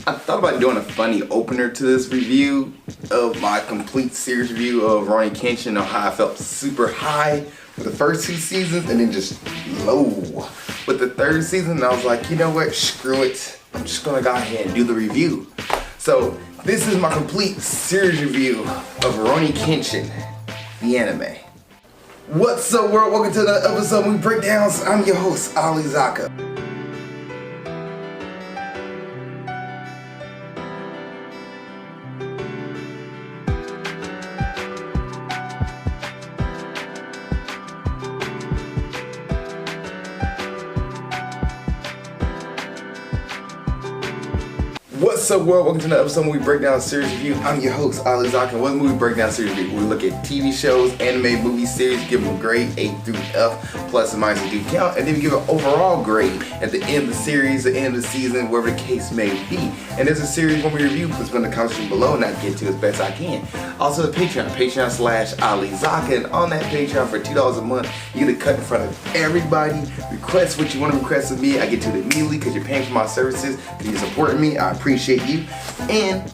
I thought about doing a funny opener to this review of my complete series review of Rurouni Kenshin on how I felt super high for the first 2 seasons and then just low with the third season. And I was like, you know what, screw it. I'm just gonna go ahead and do the review. So this is my complete series review of Rurouni Kenshin, the anime. What's up, world? Welcome to another episode of Movie Breakdowns. I'm your host, Ali Zakka. What's up, world? Welcome to another episode of Movie Breakdown Series Review. I'm your host, Ali Zakka. What's Movie Breakdown Series Review? We look at TV shows, anime, movie series, give them a grade A through F, plus and minus and do count, and then we give an overall grade at the end of the series, the end of the season, wherever the case may be. And there's a series when we review, please put in the comment section below and I get to as best I can. Also the Patreon, Patreon/Ali Zakka, and on that Patreon for $2 a month, you get a cut in front of everybody. Request what you want to request of me. I get to it immediately because you're paying for my services, because you're supporting me. I appreciate you. And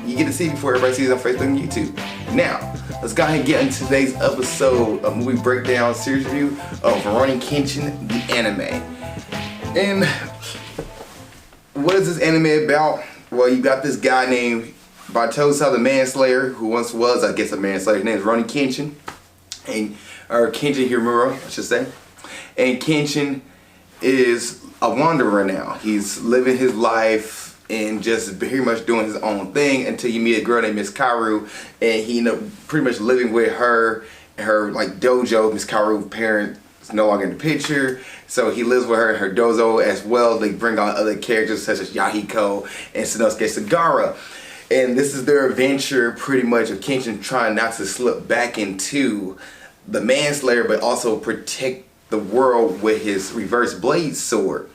you get to see before everybody sees on Facebook and YouTube. Now, let's go ahead and get into today's episode of Movie Breakdown Series Review of Rurouni Kenshin, the anime. And what is this anime about? Well, you got this guy named Batosa the Manslayer, who once was, I guess, a manslayer. His name is Rurouni Kenshin, or Kenshin Himura, I should say. And Kenshin is a wanderer now. He's living his life and just very much doing his own thing until you meet a girl named Miss Kaoru, and he ended up pretty much living with her like dojo. Miss Kaoru's parent is no longer in the picture, so he lives with her in her dojo as well. They bring on other characters such as Yahiko and Sanosuke Sagara. And this is their adventure pretty much of Kenshin trying not to slip back into the manslayer, but also protect the world with his reverse blade sword.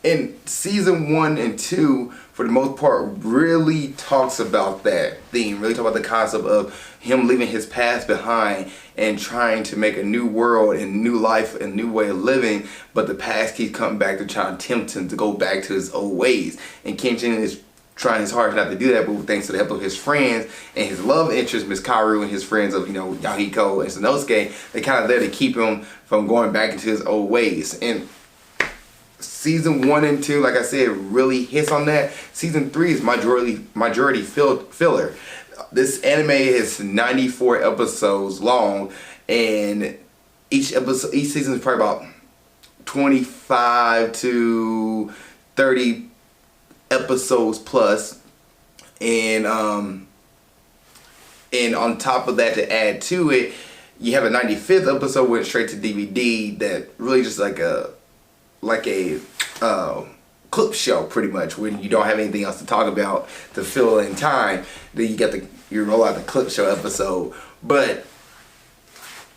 And season 1 and 2, for the most part, really talks about that theme, really talk about the concept of him leaving his past behind and trying to make a new world and new life and new way of living, but the past keeps coming back to try to tempt him to go back to his old ways. And Kenshin is trying his hardest not to do that, but thanks to the help of his friends and his love interest, Miss Kaoru, and his friends of, Yahiko and Sanosuke, they kind of there to keep him from going back into his old ways. And season 1 and 2, like I said, really hits on that. Season 3 is majority filler. This anime is 94 episodes long, and each season is probably about 25 to 30 episodes plus. And on top of that, to add to it, you have a 95th episode went straight to DVD that really just like a clip show, pretty much, when you don't have anything else to talk about to fill in time. Then you roll out the clip show episode. But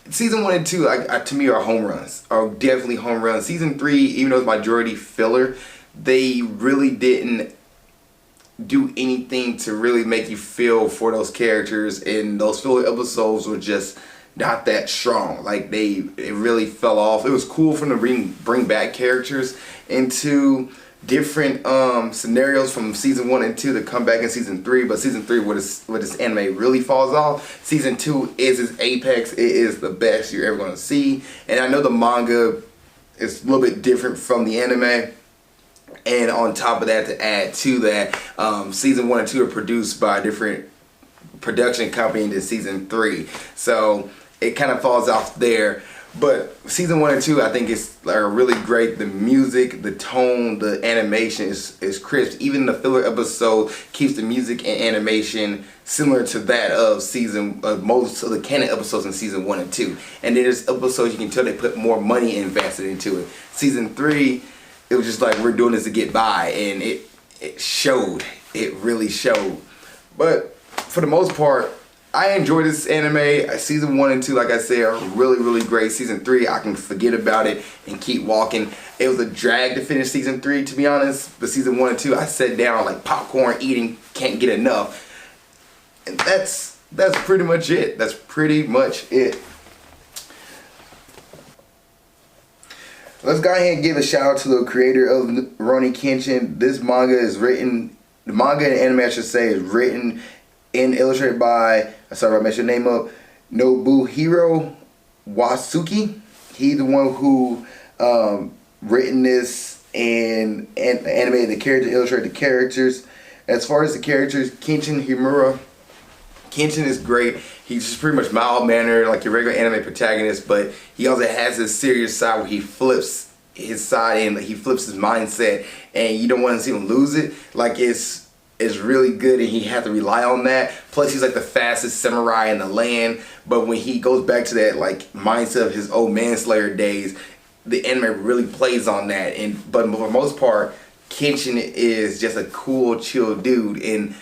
season 1 and 2, to me, are home runs. Are definitely home runs. Season 3, even though it's majority filler, they really didn't do anything to really make you feel for those characters, and those filler episodes were just not that strong. Like it really fell off. It was cool for them to bring back characters into different scenarios from season 1 and 2 to come back in season 3, but season 3 where this anime really falls off. Season 2 is its apex. It is the best you're ever going to see. And I know the manga is a little bit different from the anime. And on top of that, to add to that, season 1 and 2 are produced by a different production company than season 3. So it kind of falls off there. But season 1 and 2, I think it's really great. The music, the tone, the animation is crisp. Even the filler episode keeps the music and animation similar to that of most of the canon episodes in season 1 and 2. And then there's episodes you can tell they put more money invested into it. Season 3, it was just like, we're doing this to get by, and it showed. It really showed. But for the most part, I enjoyed this anime. Season 1 and 2, like I said, are really, really great. Season 3, I can forget about it and keep walking. It was a drag to finish season 3, to be honest. But season 1 and 2, I sat down like popcorn eating, can't get enough. And that's pretty much it. That's pretty much it. Let's go ahead and give a shout out to the creator of Rurouni Kenshin. This manga is written The manga and anime, I should say, is written and illustrated by, sorry if I messed your name up, Nobuhiro Wasuki. He's the one who written this and animated the character, illustrated the characters. As far as the characters, Kenshin Himura. Kenshin is great. He's just pretty much mild-mannered, like your regular anime protagonist, but he also has this serious side where he flips his side and he flips his mindset, and you don't want to see him lose it. Like it's really good, and he has to rely on that. Plus, he's like the fastest samurai in the land. But when he goes back to that like mindset of his old manslayer days, the anime really plays on that. But for the most part, Kenshin is just a cool, chill dude, and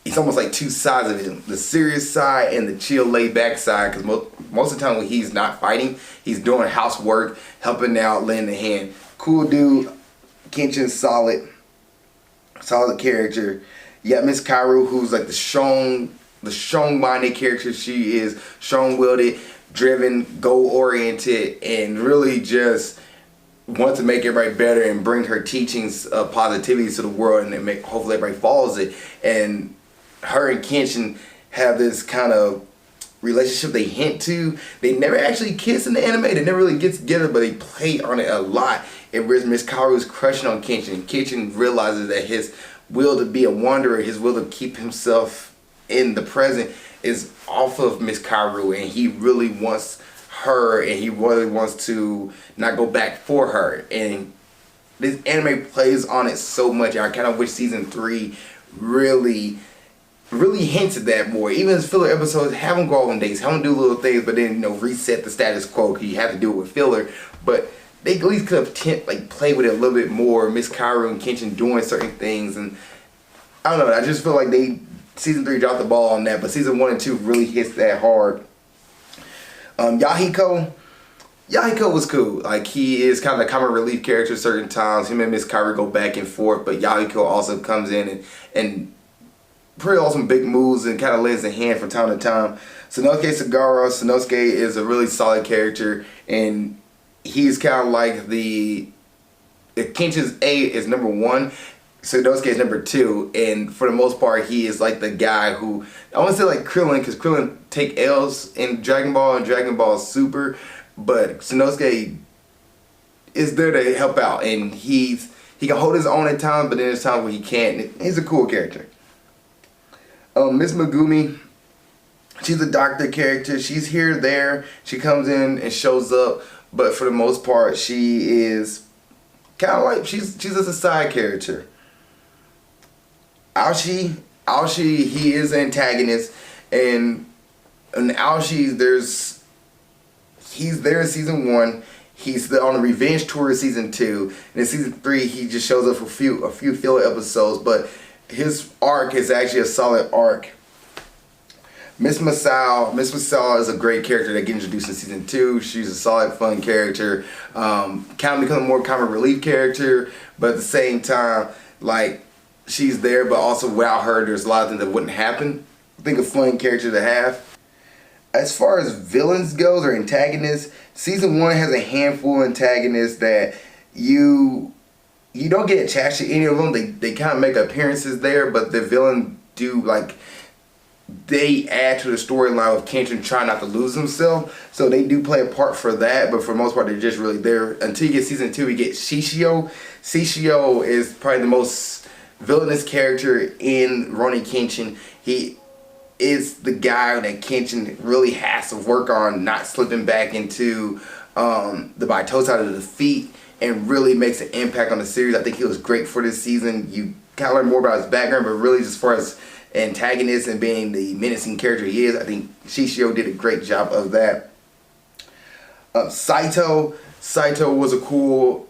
it's almost like two sides of him: the serious side and the chill, laid-back side. Because most of the time when he's not fighting, he's doing housework, helping out, lending a hand. Cool dude. Kenshin's solid character. You got Miss Kaoru, who's like the strong-minded character. She is strong-willed, driven, goal-oriented, and really just wants to make everybody better and bring her teachings of positivity to the world, and hopefully everybody follows it. And her and Kenshin have this kind of relationship they hint to. They never actually kiss in the anime. They never really get together, but they play on it a lot. And Miss Kaoru is crushing on Kenshin. Kenshin realizes that his will to be a wanderer, his will to keep himself in the present, is off of Miss Kaoru, and he really wants her, and he really wants to not go back for her. And this anime plays on it so much. I kind of wish season 3 really hinted that more. Even as filler episodes, have them go on dates, have them do little things, but then reset the status quo, because you have to do it with filler. But they at least could have played with it a little bit more. Miss Kaoru and Kenshin doing certain things, and I don't know. I just feel like season 3 dropped the ball on that, but season 1 and 2 really hits that hard. Yahiko was cool. Like, he is kind of a comic relief character certain times. Him and Miss Kaoru go back and forth, but Yahiko also comes in and pretty awesome big moves and kind of lends a hand from time to time. Sanosuke Sagara. Sanosuke is a really solid character, and he's kind of like Kenshin's A is number 1. Sanosuke is number 2, and for the most part, he is like the guy who, I want to say like Krillin, because Krillin take L's in Dragon Ball and Dragon Ball Super, but Sanosuke is there to help out, and he can hold his own at times, but then there's times when he can't. He's a cool character. Miss Megumi, she's a doctor character. She's here, there. She comes in and shows up, but for the most part, she is kind of like, she's just a side character. Aoshi, he is an antagonist, and Aoshi, he's there in season 1. He's on a revenge tour in season 2, and in season 3 he just shows up for a few filler episodes, but his arc is actually a solid arc. Miss Masao is a great character that gets introduced in season 2. She's a solid, fun character. Kind of becomes a more comic relief character, but at the same time, like, she's there, but also without her, there's a lot of things that wouldn't happen. I think a fun character to have. As far as villains goes, or antagonists, season 1 has a handful of antagonists that you don't get attached to any of them. They kind of make appearances there, but the villain they add to the storyline of Kenshin trying not to lose himself. So they do play a part for that, but for the most part, they're just really there. Until you get season 2, you get Shishio. Shishio is probably the most villainous character in Rurouni Kenshin. He is the guy that Kenshin really has to work on not slipping back into the Baito side of the defeat, and really makes an impact on the series. I think he was great for this season. You kind of learn more about his background, but really just as far as antagonist and being the menacing character he is, I think Shishio did a great job of that. Saito was a cool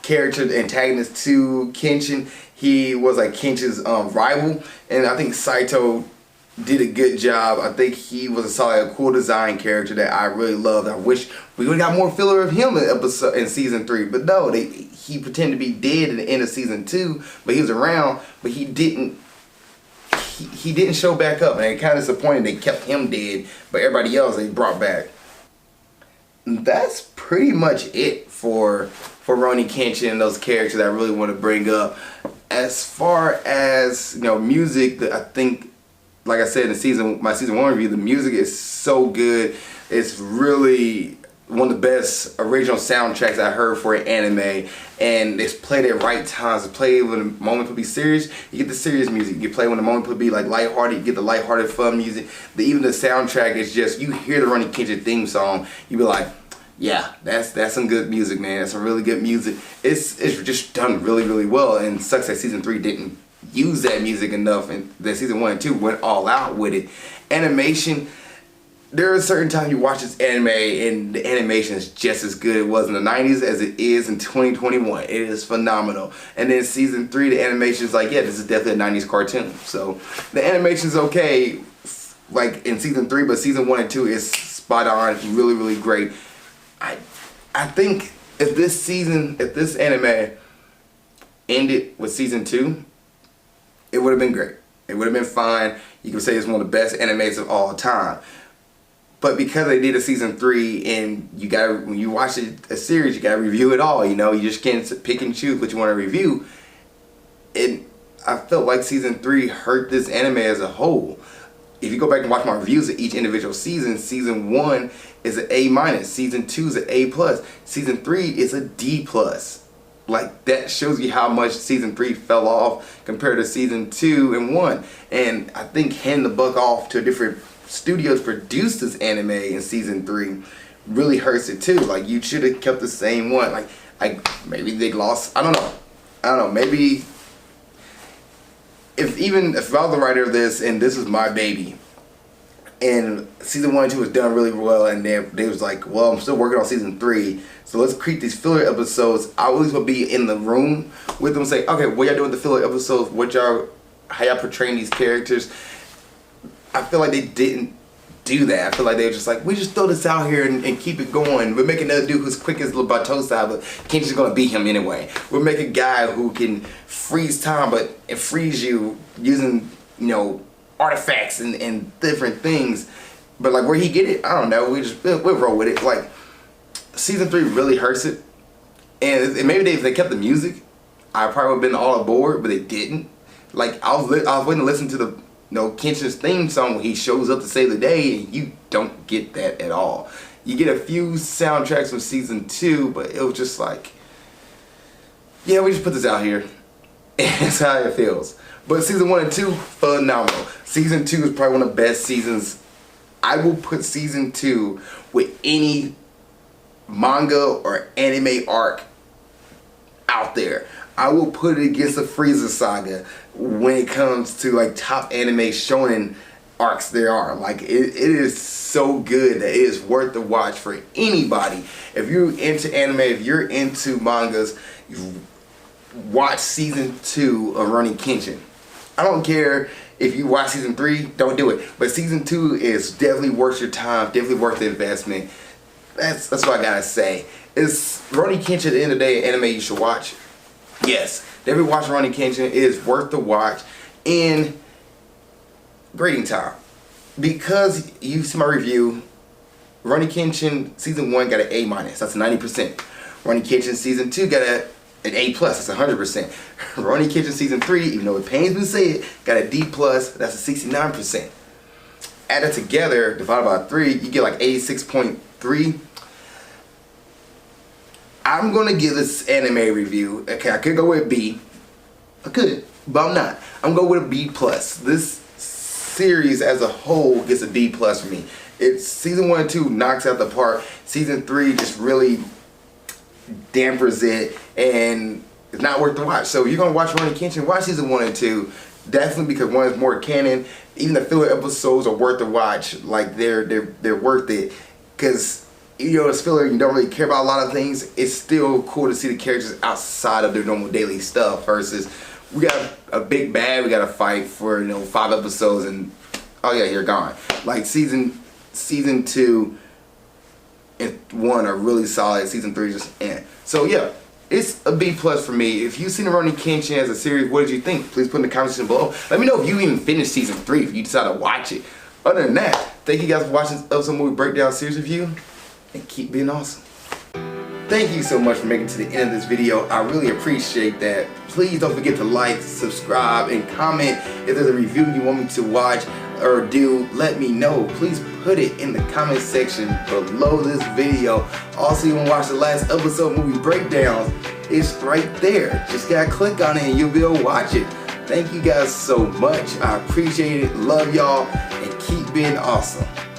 character, antagonist to Kenshin. He was like Kenshin's rival, and I think Saito did a good job. I think he was a solid, cool design character that I really loved. I wish we would have got more filler of him in season 3, but no, he pretended to be dead at the end of season 2, but he was around, but he didn't show back up, and it kind of disappointed. They kept him dead, but everybody else they brought back. And that's pretty much it for Rurouni Kenshin and those characters I really want to bring up. As far as, music, I think, like I said in my season 1 review, the music is so good. It's really one of the best original soundtracks I heard for an anime, and it's played at right times. It's played when the moment could be serious, you get the serious music. You play when the moment could be like lighthearted, you get the lighthearted fun music. Even the soundtrack is just, you hear the Rurouni Kenshin theme song, you be like, yeah, that's some good music, man. That's some really good music. It's just done really, really well, and it sucks that season 3 didn't use that music enough, and that season 1 and 2 went all out with it. Animation, there are certain times you watch this anime and the animation is just as good as it was in the 90s as it is in 2021. It is phenomenal. And then season 3, the animation is like, yeah, this is definitely a 90s cartoon. So the animation is okay, like in season 3, but season 1 and 2 is spot on, really, really great. I think if this anime ended with season 2, it would have been great. It would have been fine. You could say it's one of the best animes of all time. But because they did a season 3, and when you watch a series, you gotta review it all. You just can't pick and choose what you want to review. And I felt like season 3 hurt this anime as a whole. If you go back and watch my reviews of each individual season, season 1 is an A-, season 2 is an A+, season 3 is a D+. Like, that shows you how much season 3 fell off compared to season 2 and 1. And I think handing the buck off to a different studios produce this anime in season 3 really hurts it too. Like, you should have kept the same one. Like maybe they lost, I don't know, maybe if I was the writer of this and this was my baby and season 1 and 2 was done really well, and they was like, well, I'm still working on season 3, so let's create these filler episodes. I always would be in the room with them and say, okay, what y'all doing with the filler episodes? How y'all portraying these characters? I feel like they didn't do that. I feel like they were just like, we just throw this out here and keep it going. We're making another dude who's quick as little Batosa, but Kenshin's gonna beat him anyway. We'll make a guy who can freeze time, but it frees you using, artifacts and different things. But like, where he get it, I don't know. We'll roll with it. Like, season 3 really hurts it. And maybe if they kept the music, I probably would have been all aboard, but they didn't. Like, I was waiting to listen to the Kenshin's theme song when he shows up to save the day, and you don't get that at all. You get a few soundtracks from season 2, but it was just like, yeah, we just put this out here. And that's how it feels. But season 1 and 2, phenomenal. Season 2 is probably one of the best seasons. I will put season 2 with any manga or anime arc out there. I will put it against the Frieza saga when it comes to like top anime shonen arcs there are. Like, it is so good that it is worth the watch for anybody. If you're into anime, if you're into mangas, watch season 2 of Rurouni Kenshin. I don't care if you watch season 3, don't do it. But season 2 is definitely worth your time, definitely worth the investment. That's what I gotta say. Is Rurouni Kenshin at the end of the day an anime you should watch? Yes, definitely watch Rurouni Kenshin. It is worth the watch in grading time. Because you see my review, Rurouni Kenshin season 1 got an A-, that's 90%. Rurouni Kenshin season 2 got an A+, that's 100%. Rurouni Kenshin season 3, even though it pains me to say it, got a D+, that's a 69%. Added together, divided by 3, you get like 86.3. I'm gonna give this anime review. Okay, I could go with B. I could, but I'm not. I'm going with a B+. This series as a whole gets a B+ for me. It's season 1 and 2 knocks out the park. Season 3 just really dampers it, and it's not worth the watch. So if you're gonna watch Rurouni Kenshin, watch season 1 and 2. Definitely, because 1 is more canon. Even the filler episodes are worth the watch. Like, they're worth it, because it's filler, you don't really care about a lot of things. It's still cool to see the characters outside of their normal daily stuff, versus we got a big bad we gotta fight for 5 episodes and oh yeah, you're gone. Like, season 2 and 1 are really solid. Season 3 just so yeah, it's a B+ for me. If you've seen Rurouni Kenshin as a series, what did you think? Please put in the comment section below. Let me know if you even finished season 3, if you decided to watch it. Other than that, thank you guys for watching this episode movie breakdown series review, and keep being awesome. thank you so much for making it to the end of this video. I really appreciate that. Please don't forget to like, subscribe, and comment. If there's a review you want me to watch or do, let me know. Please put it in the comment section below this video. Also, you want to watch the last episode movie breakdowns, it's right there. Just gotta click on it and you'll be able to watch it. Thank you guys so much. I appreciate it. Love y'all and keep being awesome.